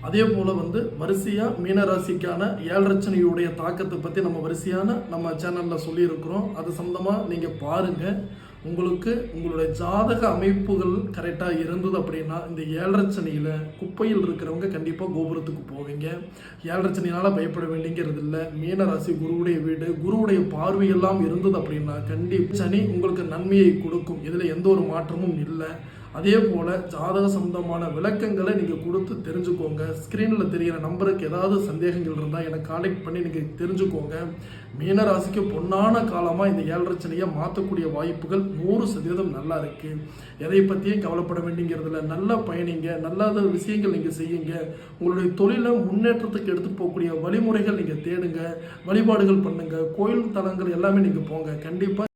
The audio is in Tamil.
அதே போல் வரிசையாக மீனராசிக்கான ஏழரச்சனையுடைய தாக்கத்தை பற்றி நம்ம வரிசையான நம்ம சேனலில் சொல்லியிருக்கிறோம். அது சம்மந்தமாக நீங்கள் பாருங்கள். உங்களுக்கு உங்களுடைய ஜாதக அமைப்புகள் கரெக்டாக இருந்தது அப்படின்னா இந்த ஏழரச்சனையில் குப்பையில் இருக்கிறவங்க கண்டிப்பாக கோபுரத்துக்கு போவீங்க. ஏழரச்சனையினால் பயப்பட வேண்டிங்கிறது இல்லை. மீனராசி குருவுடைய வீடு, குருவுடைய பார்வையெல்லாம் இருந்தது அப்படின்னா கண்டிப்பாக சனி உங்களுக்கு நன்மையை கொடுக்கும். இதில் எந்த ஒரு மாற்றமும் இல்லை. அதே போல் ஜாதக சம்பந்தமான விளக்கங்களை நீங்கள் கொடுத்து தெரிஞ்சுக்கோங்க. ஸ்க்ரீனில் தெரிகிற நம்பருக்கு ஏதாவது சந்தேகங்கள் இருந்தால் எனக்கு கான்டாக்ட் பண்ணி நீங்கள் தெரிஞ்சுக்கோங்க. மீனராசிக்கு பொன்னான காலமாக இந்த ஏழரச்சனையை மாற்றக்கூடிய வாய்ப்புகள் 100% நல்லா இருக்குது. எதை பற்றியும் கவலைப்பட வேண்டிங்கிறதுல நல்ல பயணிங்க, நல்ல விஷயங்கள் நீங்கள் செய்யுங்க. உங்களுடைய தொழிலை முன்னேற்றத்துக்கு எடுத்து போகக்கூடிய வழிமுறைகள் நீங்கள் தேடுங்க, வழிபாடுகள் பண்ணுங்கள், கோயில் தலங்கள் எல்லாமே நீங்கள் போங்க. கண்டிப்பாக